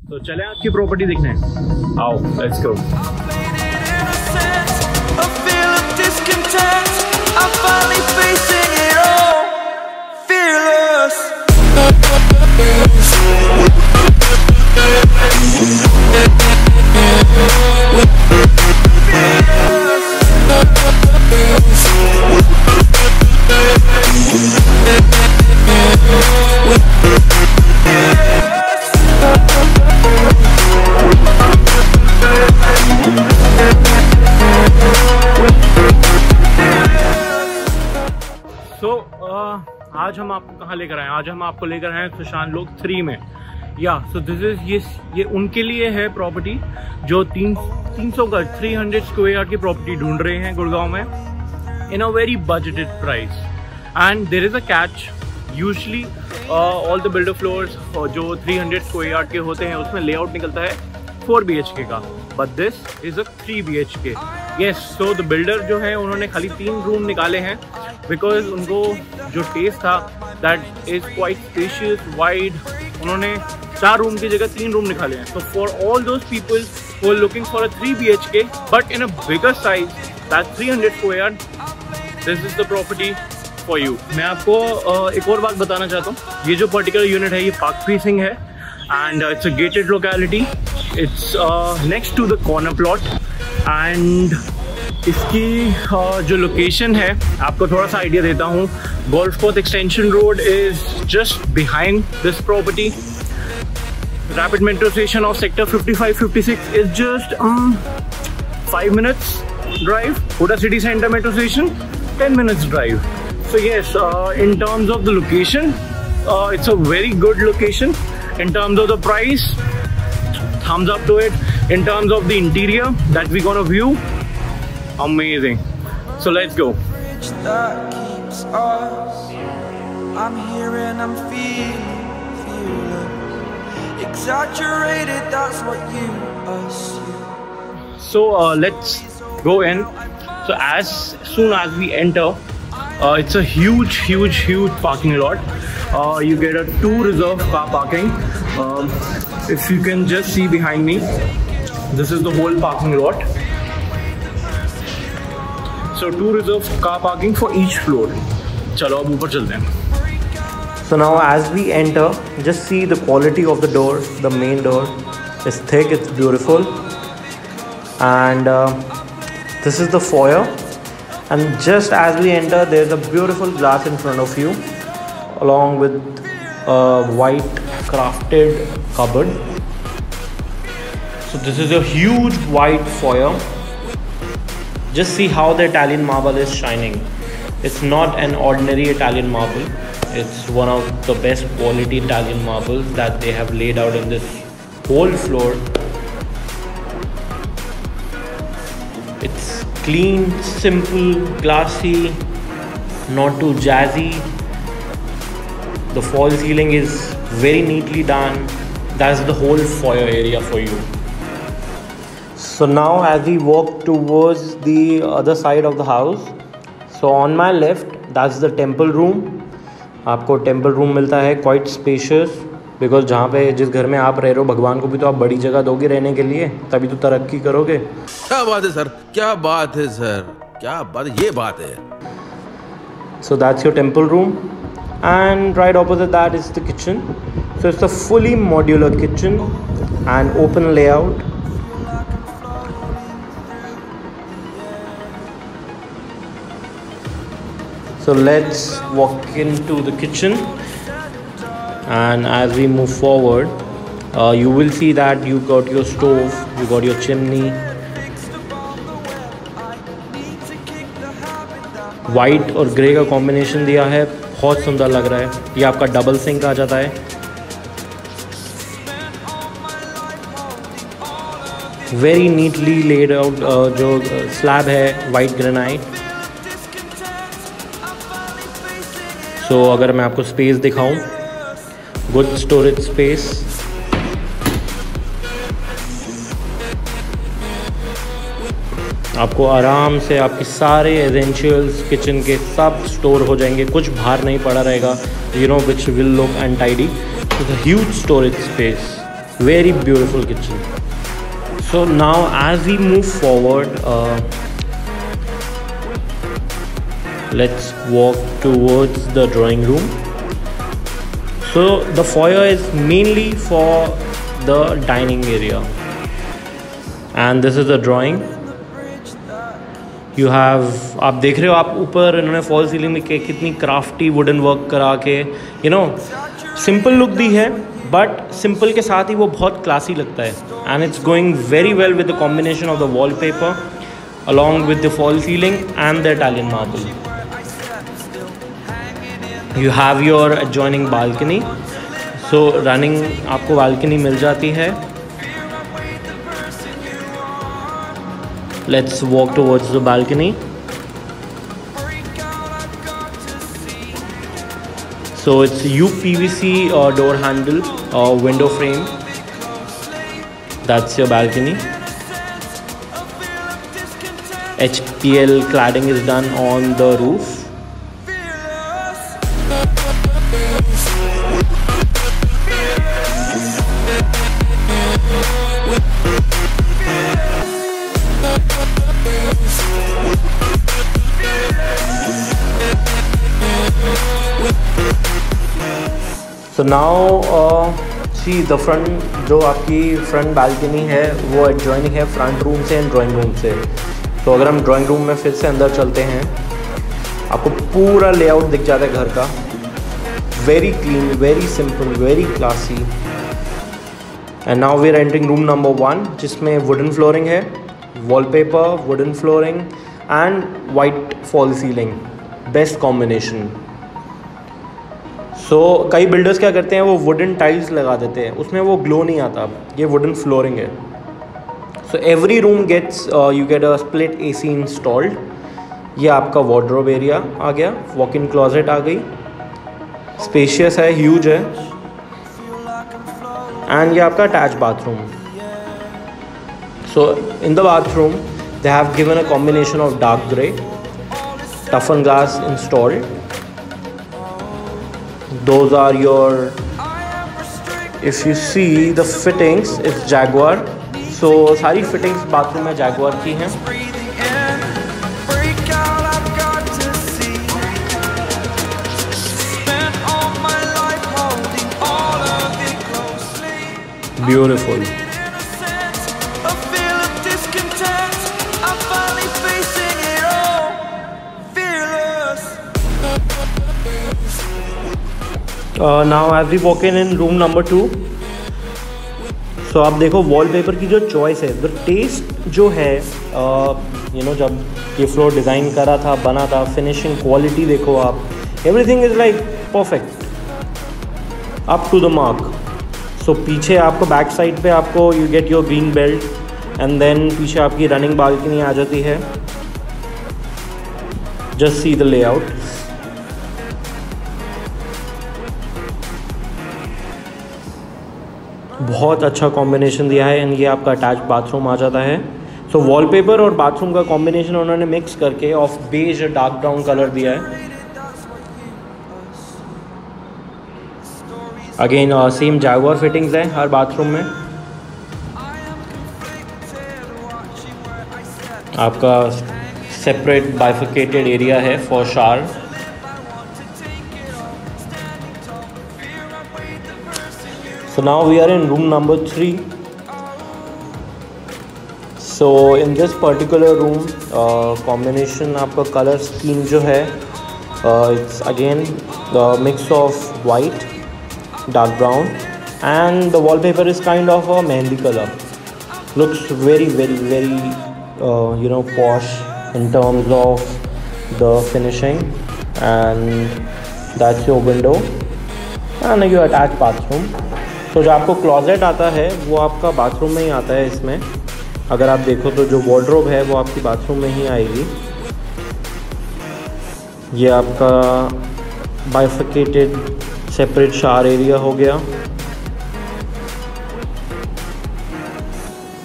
तो चले आपकी प्रॉपर्टी देखने, आओ लेट्स गो। आज हम आपको कहाँ लेकर आए? आज हम आपको लेकर आए सुशांत लोक 3 में। सो दिस इज ये उनके लिए है प्रॉपर्टी जो 300 गज 300 स्क्वायर यार्ड की प्रॉपर्टी ढूंढ रहे हैं गुड़गांव में in a very budgeted price. And there is a catch, usually all the builder floors जो 300 स्क्वायर यार्ड के होते हैं उसमें लेआउट निकलता है 4 BHK का, but this is a 3 BHK। Yes, so the builder जो है उन्होंने खाली 3 रूम निकाले हैं बिकॉज उनको जो टेस्ट था that is quite spacious wide, उन्होंने 4 रूम की जगह 3 रूम निकाले हैं। So for all those people who are looking for a 3 BHK but in a bigger size that 300 square yard, this is the property for you. मैं आपको एक और बात बताना चाहता हूँ, ये जो पर्टिकुलर यूनिट है ये पार्क फेसिंग है and it's a gated locality, it's next to the corner plot. And इसकी जो लोकेशन है आपको थोड़ा सा आइडिया देता हूँ। Golf course extension road is just behind this property. Rapid metro station of sector 55-56 is just 5 minutes drive. Huda city center metro station 10 minutes drive. So yes, in terms of the location, it's a very good location. In terms of the price, thumbs up to it. In terms of the interior that we're gonna view, amazing. So let's go. That keeps us. I'm here and I'm feeling exaggerated. That's what you assume. So let's go in. So as soon as we enter, it's a huge parking lot. You get a 2 reserved car parking. If you can just see behind me, this is the whole parking lot. So 2 reserved car parking for each floor. चलो अब ऊपर चलते हैं. So now as we enter, just see the quality of the door. The main door is thick, it's beautiful, and this is the foyer. And just as we enter, there's a beautiful glass in front of you, along with a white crafted cupboard. So this is a huge white foyer. Just see how the Italian marble is shining. It's not an ordinary Italian marble. It's one of the best quality Italian marbles that they have laid out in this whole floor. It's clean, simple, classy, not too jazzy. The fall ceiling is very neatly done. That's the whole foyer area for you. So now as we walk towards the other side of the house, so on my left, that's the temple room. आपको temple room मिलता है quite spacious, because जहाँ पे जिस घर में आप रह रहे हो भगवान को भी तो आप बड़ी जगह दोगे रहने के लिए, तभी तो तरक्की करोगे। क्या बात है सर, क्या बात है सर, क्या बात, ये बात है। So that's your temple room, and right opposite that is the kitchen. So it's a fully modular kitchen and open layout. So let's walk into the kitchen, and as we move forward, you will see that you got your stove, you got your chimney. White और grey का combination दिया है, बहुत सुंदर लग रहा है। ये आपका डबल सिंक आ जाता है। वेरी नीटली लेड आउट जो स्लैब है वाइट ग्रेनाइट। सो अगर मैं आपको स्पेस दिखाऊं, गुड स्टोरेज स्पेस, आपको आराम से आपके सारे एसेंशियल्स किचन के सब स्टोर हो जाएंगे, कुछ बाहर नहीं पड़ा रहेगा, you know, which will look untidy. It's a huge storage space. Very beautiful kitchen. So now as we move forward, let's walk towards the drawing room. So the foyer is mainly for the dining area, and this is the drawing. You have, आप देख रहे हो, आप ऊपर इन्होंने fall ceiling में कितनी crafty wooden work करा के, यू नो, सिंपल लुक दी है, बट सिंपल के साथ ही वो बहुत क्लासी लगता है. And it's going very well with the combination of the wallpaper along with the fall ceiling and the Italian marble. You have your adjoining balcony. So running आपको balcony मिल जाती है. Let's walk towards the balcony. So it's UPVC door handle window frame. That's your balcony. HPL cladding is done on the roof. So now see the front, जो आपकी front balcony है वो adjoining है front room से and drawing room से. तो अगर हम ड्राइंग रूम में फिर से अंदर चलते हैं, आपको पूरा लेआउट दिख जाता है घर का. Very clean, very simple, very classy. And now we are entering room number 1, जिसमें वुडन फ्लोरिंग है, wallpaper, wooden flooring and white fall ceiling. Best combination. So कई बिल्डर्स क्या करते हैं, वो वुडन टाइल्स लगा देते हैं, उसमें वो ग्लो नहीं आता. ये वुडन फ्लोरिंग है. So every room gets, you get a split AC installed. ये आपका वार्डरोब एरिया आ गया, वॉक इन क्लोजेट आ गई, स्पेशियस है, ह्यूज है. एंड ये आपका attach bathroom. So in the bathroom they have given a combination of dark grey, टफन glass installed. Those are your, if you see the fittings, it's Jaguar. So सारी fittings bathroom में Jaguar की हैं. Beautiful. Now as we walk in room number 2, so आप देखो wallpaper की जो choice है, the test जो है, यू नो, जब ये फ्लोर डिज़ाइन करा था, बना था, फिनिशिंग क्वालिटी देखो आप, everything is like perfect, up to the mark. So पीछे आपको बैक साइड पे आपको you get your green belt and then पीछे आपकी रनिंग बालकनी आ जाती है. Just see the layout. बहुत अच्छा कॉम्बिनेशन दिया है. एंड ये आपका अटैच बाथरूम आ जाता है. सो वॉलपेपर और बाथरूम का कॉम्बिनेशन उन्होंने मिक्स करके off beige dark brown colour दिया है. अगेन सेम जैगुआर फिटिंग्स है हर बाथरूम में. आपका सेपरेट बाइफिकेटेड एरिया है for shower. So now we are in room number 3. So in this particular room, combination आपका color scheme जो है, it's again the mix of white, dark brown, and the wallpaper is kind of a mehendi color. Looks very very very you know, posh in terms of the finishing. And that's your window and your attached bathroom. तो जो आपको closet आता है वो आपका bathroom में ही आता है. इसमें अगर आप देखो तो जो वार्डरोब है वो आपकी बाथरूम में ही आएगी. ये आपका बाइफिकेटेड सेपरेट शावर एरिया हो गया.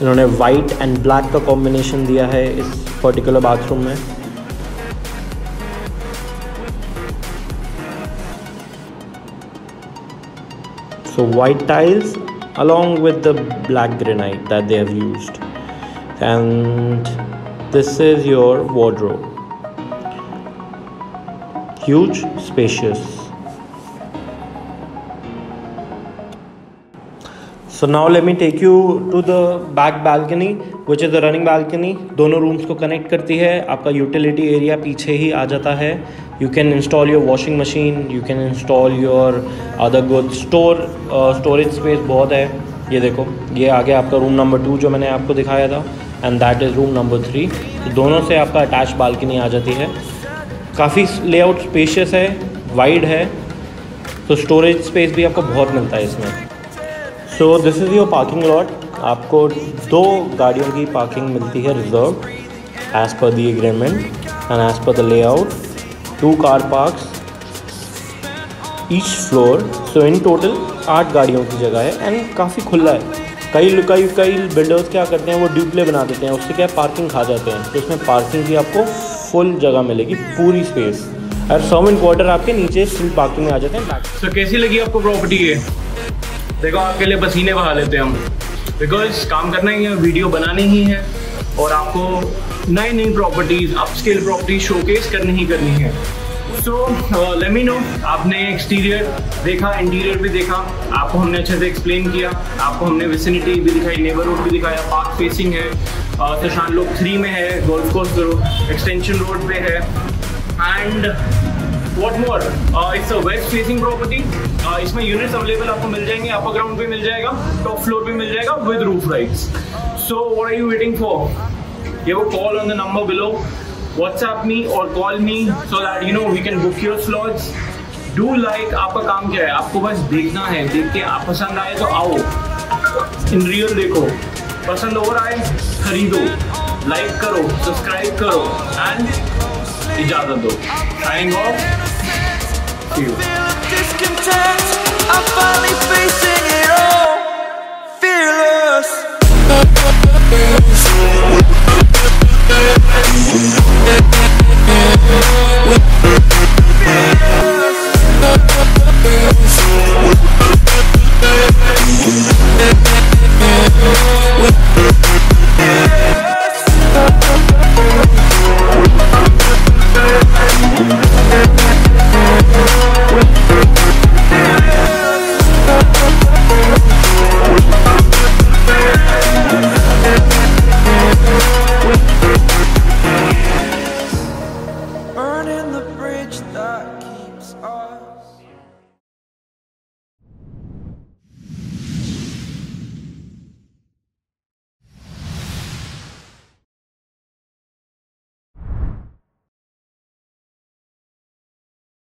इन्होंने वाइट एंड ब्लैक का कॉम्बिनेशन दिया है इस पर्टिकुलर बाथरूम में. So white tiles along with the black granite that they have used. And this is your wardrobe. Huge, spacious. So now let me take you to the back balcony, which is the running balcony. दोनों rooms को connect करती है. आपका utility area पीछे ही आ जाता है. You can install your washing machine. You can install your other goods. Storage space बहुत है. ये देखो, ये आगे आपका room number 2 जो मैंने आपको दिखाया था, and that is room number 3. तो दोनों से आपका attached balcony आ जाती है. काफ़ी layout spacious है, wide है, तो storage space भी आपको बहुत मिलता है इसमें. So this is your parking lot. आपको 2 गाड़ियों की पार्किंग मिलती है reserve as per the agreement and as per the layout. 2 car parks each floor. So in total 8 गाड़ियों की जगह है एंड काफ़ी खुला है. कई बिल्डर्स क्या करते हैं, वो ड्यूप्ले बना देते हैं, उससे क्या पार्किंग खा जाते हैं. तो उसमें पार्किंग की आपको फुल जगह मिलेगी, पूरी स्पेस. और सर्वेंट क्वार्टर आपके नीचे स्ट्रीट पार्किंग में आ जाते हैं. तो कैसी लगी आपको प्रॉपर्टी ये? देखो, आपके लिए पसीने बहा लेते हैं हम, बिकॉज काम करना ही है, वीडियो बनानी ही है और आपको नई प्रॉपर्टीज़, अपस्केल प्रॉपर्टीज शोकेस करनी ही करनी है. सो लेट मी नो, आपने एक्सटीरियर देखा, इंटीरियर भी देखा, आपको हमने अच्छे से एक्सप्लेन किया, आपको हमने विसिनिटी भी दिखाई, नेबरहुड भी दिखाया, पार्क फेसिंग है, सुशांत लोक 3 में है, गोल्फ कोर्स एक्सटेंशन रोड पे है. And What more? It's a west facing property. इसमें यूनिट्स अवेलेबल आपको मिल जाएंगे. अपर ग्राउंड पे मिल जाएगा, टॉप फ्लोर पे मिल जाएगा with roof rights. So what are you waiting for? Give a call on the number below. WhatsApp me or call me so that you know we can book your slots. Do like, आपका काम क्या है? आपको बस देखना है, देख के आप पसंद आए तो आओ, इन रियल देखो, पसंद हो रहा है खरीदो, लाइक करो, सब्सक्राइब करो एंड इजाजत दो. Signing off. See you. Discontent, I'm finally facing it all. Fearless. Burning the bridge that